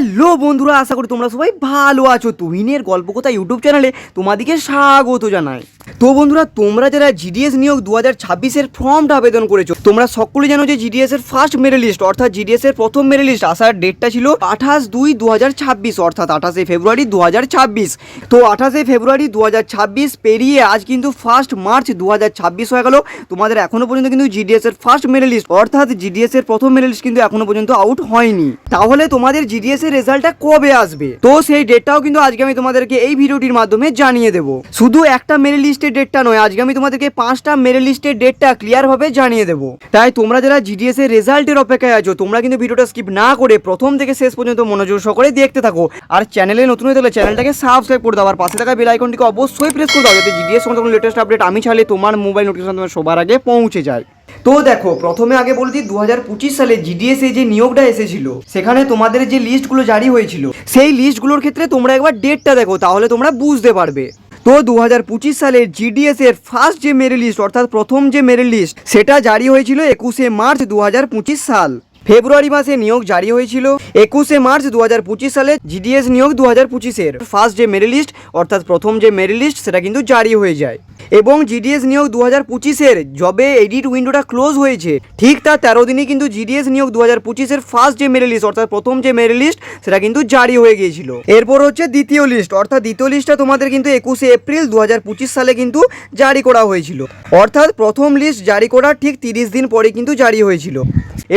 Hello বন্ধুরা, আশা করি তোমরা সবাই ভালো আছো। তুহিনের গল্পকথা ইউটিউব চ্যানেলে তোমাদেরকে স্বাগত জানাই। তো বন্ধুরা, তোমরা যারা জিডিএস নিয়োগ 2026-এর ফর্মটা আবেদন করেছো, তোমরা সকলে জানো যে জিডিএস এর ফার্স্ট মেরিট লিস্ট অর্থাৎ জিডিএস এর প্রথম মেরিট লিস্ট আসার ডেটটা ছিল 28/2/2026 অর্থাৎ 28শে ফেব্রুয়ারি 2026। তো 28শে ফেব্রুয়ারি 2026 পেরিয়ে আজ কিন্তু 1 মার্চ 2026 হয়ে গেল। তোমাদের এখনো পর্যন্ত কিন্তু জিডিএস এর ফার্স্ট মেরিট লিস্ট অর্থাৎ জিডিএস এর প্রথম মেরিট লিস্ট কিন্তু এখনো পর্যন্ত আউট হয়নি। তাহলে তোমাদের জিডিএস এর রেজাল্টটা কবে আসবে? তো সেই ডেটটাও কিন্তু আজকে আমি তোমাদেরকে এই ভিডিওটির মাধ্যমে জানিয়ে দেবো। শুধু একটা মেরিট লিস্টের ডেটটা নয়, আজকে আমি তোমাদেরকে 5টা মেরিট লিস্টের ডেটটা ক্লিয়ার ভাবে জানিয়ে দেবো। তাই তোমরা যারা জিডিএস এর রেজাল্টের অপেক্ষায় আছো, তোমরা কিন্তু ভিডিওটা স্কিপ না করে প্রথম থেকে শেষ পর্যন্ত মনোযোগ সহকারে দেখতে থাকো। আর চ্যানেলে নতুন হয়ে থাকলে চ্যানেলটাকে সাবস্ক্রাইব করে দাও, আর পাশে থাকা বেল আইকনটিকে অবশ্যই প্রেস করে দাও, যাতে জিডিএস সংক্রান্ত লেটেস্ট আপডেট আমি চাইলে তোমার মোবাইল নোটিফিকেশন তোমার সবার আগে পৌঁছে যায়। তো দেখো, প্রথমে আগে বলে দিই 2025 সালে জিডিএস এ যে নিয়োগটা এসেছিল, সেখানে তোমাদের যে লিস্টগুলো জারি হয়েছিল, সেই লিস্টগুলোর ক্ষেত্রে তোমরা একবার ডেটটা দেখো, তাহলে তোমরা বুঝতে পারবে। তো 2025 সালের জিডিএস এর ফার্স্ট যে মেরিট লিস্ট অর্থাৎ প্রথম যে মেরিট লিস্ট, সেটা জারি হয়েছিল 21শে মার্চ 2025 সাল। ফেব্রুয়ারি মাসে নিয়োগ জারি হয়েছিল। 21শে মার্চ 2025 সালে জিডিএস নিয়োগ 2025-এর ফার্স্ট যে মেরিট লিস্ট অর্থাৎ প্রথম যে মেরিট লিস্ট, সেটা কিন্তু জারি হয়ে যায়। এবং জিডিএস নিয়োগ 2025-এর যবে এডিট উইন্ডোটা ক্লোজ হয়েছে, ঠিক তার 13 দিনই কিন্তু জিডিএস নিয়োগ 2025-এর ফার্স্ট যে মেরিট লিস্ট অর্থাৎ প্রথম যে মেরিট লিস্ট, সেটা কিন্তু জারি হয়ে গিয়েছিল। এরপর হচ্ছে দ্বিতীয় লিস্ট অর্থাৎ দ্বিতীয় লিস্টটা তোমাদের কিন্তু 21শে এপ্রিল 2025 সালে কিন্তু জারি করা হয়েছিল। অর্থাৎ প্রথম লিস্ট জারি করার ঠিক 30 দিন পরে কিন্তু জারি হয়েছিল।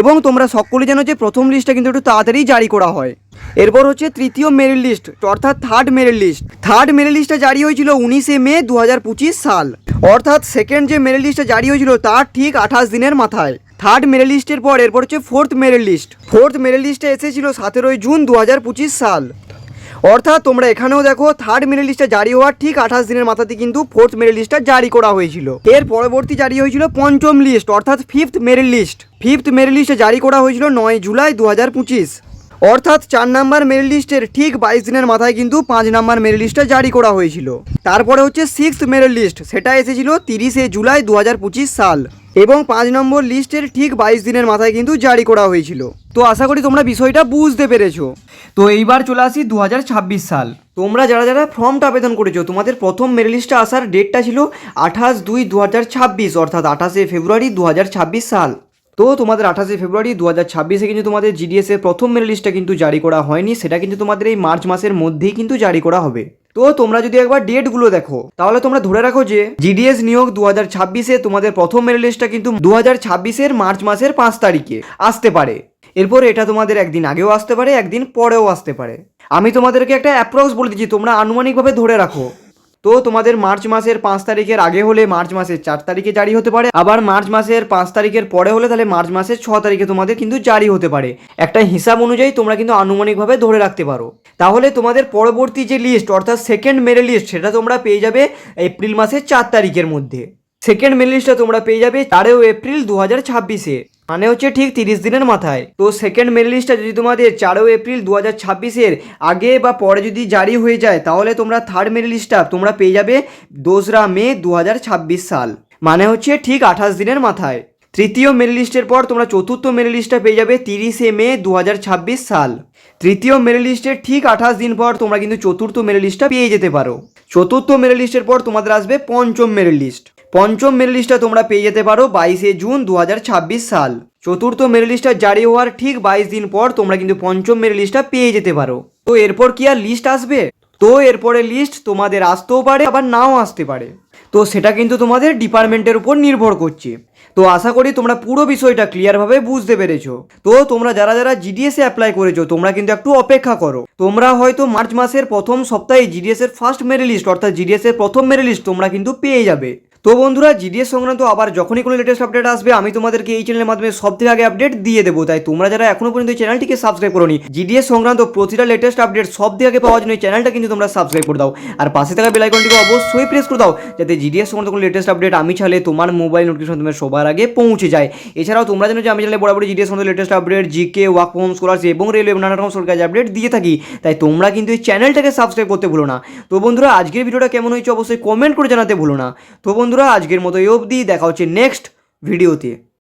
এবং তোমরা সকলে জানো যে প্রথম লিস্টটা কিন্তু একটু তাড়াতাড়ি জারি করা হয়। এরপর হচ্ছে তৃতীয় মেরিট লিস্ট অর্থাৎ third merit list. Third merit লিস্টটা জারি হয়েছিল 19শে মে 2025 সাল। অর্থাৎ সেকেন্ড যে মেরিট লিস্টটা জারি হয়েছিল তার ঠিক 28 দিনের মাথায়। থার্ড মেরিট লিস্টের পর এরপর হচ্ছে fourth merit list. Fourth merit লিস্টে এসেছিল 17 জুন 2025 সাল। অর্থাৎ তোমরা এখানেও দেখো, থার্ড মেরিট লিস্টটা জারি হওয়ার ঠিক 28 দিনের মাথাতে কিন্তু ফোর্থ মেরিট লিস্টটা জারি করা হয়েছিল। এর পরবর্তী জারি হয়েছিল পঞ্চম লিস্ট অর্থাৎ fifth merit list. Fifth merit লিস্টে জারি করা হয়েছিল 9 জুলাই 2025। অর্থাৎ 4 নাম্বার মেরিট লিস্টের ঠিক 22 দিনের মাথায় কিন্তু 5 নাম্বার মেরিট লিস্টটা জারি করা হয়েছিল। তারপরে হচ্ছে সিক্সথ মেরিট লিস্ট, সেটা এসেছিল 30শে জুলাই 2025 সাল। এবং 5 নম্বর লিস্টের ঠিক 22 দিনের মাথায় কিন্তু জারি করা হয়েছিল। তো আশা করি তোমরা বিষয়টা বুঝতে পেরেছো। তো এইবার চলে আসি 2026 সাল। তোমরা যারা যারা ফর্মটা আবেদন করেছো, তোমাদের প্রথম মেরিট লিস্টে আসার ডেটটা ছিল 28/2/2026 অর্থাৎ 28শে ফেব্রুয়ারি 2026 সাল। তো তোমাদের 28শে ফেব্রুয়ারি 2026-এ কিন্তু তোমাদের জিডিএস এর প্রথম মেরিট লিস্টটা কিন্তু জারি করা হয়নি, সেটা কিন্তু তোমাদের এই মার্চ মাসের মধ্যেই কিন্তু জারি করা হবে। তো তোমরা যদি একবার ডেটগুলো দেখো, তাহলে তোমরা ধরে রাখো যে জিডিএস নিয়োগ 2026-এ তোমাদের প্রথম মেরিট লিস্টটা কিন্তু 2026-এর মার্চ মাসের 5 তারিখে আসতে পারে। এরপর এটা তোমাদের একদিন আগেও আসতে পারে, একদিন পরেও আসতে পারে। আমি তোমাদেরকে একটা অ্যাপ্রক্স বলে দিচ্ছি, তোমরা আনুমানিকভাবে ধরে রাখো। তো তোমাদের মার্চ মাসের 5 তারিখের আগে হলে মার্চ মাসের 4 তারিখে জারি হতে পারে, আবার মার্চ মাসের 5 তারিখের পরে হলে তাহলে মার্চ মাসের 6 তারিখে তোমাদের কিন্তু জারি হতে পারে। একটা হিসাব অনুযায়ী তোমরা কিন্তু আনুমানিকভাবে ধরে রাখতে পারো। তাহলে তোমাদের পরবর্তী যে লিস্ট অর্থাৎ সেকেন্ড মেরিট লিস্ট, সেটা তোমরা পেয়ে যাবে এপ্রিল মাসের 4 তারিখের মধ্যে। সেকেন্ড মেরিট লিস্টটা তোমরা পেয়ে যাবে 4 এপ্রিল 2026-এ, মানে হচ্ছে ঠিক 30 দিনের মাথায়। তো সেকেন্ড মেরিট লিস্টটা যদি তোমাদের 4 এপ্রিল 2026-এর আগে বা পরে যদি জারি হয়ে যায়, তাহলে তোমরা থার্ড মেরিট লিস্টটা তোমরা পেয়ে যাবে 2রা মে 2026 সাল, মানে হচ্ছে ঠিক 28 দিনের মাথায়। তৃতীয় মেরিট লিস্টের পর তোমরা চতুর্থ মেরিট লিস্টটা পেয়ে যাবে 30শে মে 2026 সাল। তৃতীয় মেরিট লিস্টের ঠিক 28 দিন পর তোমরা কিন্তু চতুর্থ মেরিট লিস্টটা পেয়ে যেতে পারো। চতুর্থ মেরিট লিস্টের পর তোমাদের আসবে পঞ্চম মেরিট লিস্ট। পঞ্চম মেরিট লিস্টটা তোমরা পেয়ে যেতে পারো 22শে জুন 2026 সাল। চতুর্থ মেরিট লিস্টটা জারি হওয়ার ঠিক 22 দিন পর তোমরা কিন্তু পঞ্চম মেরিট লিস্টটা পেয়ে যেতে পারো। তো এরপর কি আর লিস্ট আসবে? তো এরপরে লিস্ট তোমাদের আসতেও পারে, আবার নাও আসতে পারে। তো সেটা কিন্তু তোমাদের ডিপার্টমেন্টের উপর নির্ভর করছে। তো আশা করি তোমরা পুরো বিষয়টা ক্লিয়ারভাবে বুঝতে পেরেছো। তো তোমরা যারা যারা জিডিএস এ অ্যাপ্লাই করেছো, তোমরা কিন্তু একটু অপেক্ষা করো। তোমরা হয়তো মার্চ মাসের প্রথম সপ্তাহে জিডিএস এর ফার্স্ট মেরিট লিস্ট অর্থাৎ জিডিএস এর প্রথম মেরিট লিস্ট তোমরা কিন্তু পেয়ে যাবে। তো বন্ধুরা, জিডিএস সংক্রান্ত আবার যখনই কোনো লেটেস্ট আপডেট আসবে, আমি তোমাদেরকে এই চ্যানেলের মাধ্যমে সবথেকে আগে আপডেট দিয়ে দেবো। তাই তোমরা যারা এখনো পর্যন্ত এই চ্যানেলটিকে সাবস্ক্রাইব করোনি, জিডিএস সংক্রান্ত প্রতিটা লেটেস্ট আপডেট সবথেকে আগে পাওয়ার জন্য এই চ্যানেলটা কিন্তু তোমরা সাবস্ক্রাইব করে দাও, আর পাশে থাকা বেল আইকনটিকে অবশ্যই প্রেস করে দাও, যাতে জিডিএস সংক্রান্ত কোনো লেটেস্ট আপডেট আমি চাইলে তোমার মোবাইল নোটিফিকেশন তোমার সবার আগে পৌঁছে যায়। এছাড়াও তোমরা জানো যে আমি চ্যানেলে বরাবরই জিডিএস সংক্রান্ত latest update, GK, work from home, scholarship এবং রেলওয়ে নানা রকম সরকারি আপডেট দিয়ে থাকি। তাই তোমরা কিন্তু এই চ্যানেলটাকে সাবস্ক্রাইব করতে ভুলো না। তো বন্ধুরা, আজকের ভিডিওটা কেমন হয়েছে অবশ্যই কমেন্ট করে জানাতে ভুলো না। তো বন্ধুরা, আজকের মতো এই অবধি, দেখা হচ্ছে নেক্সট ভিডিওতে।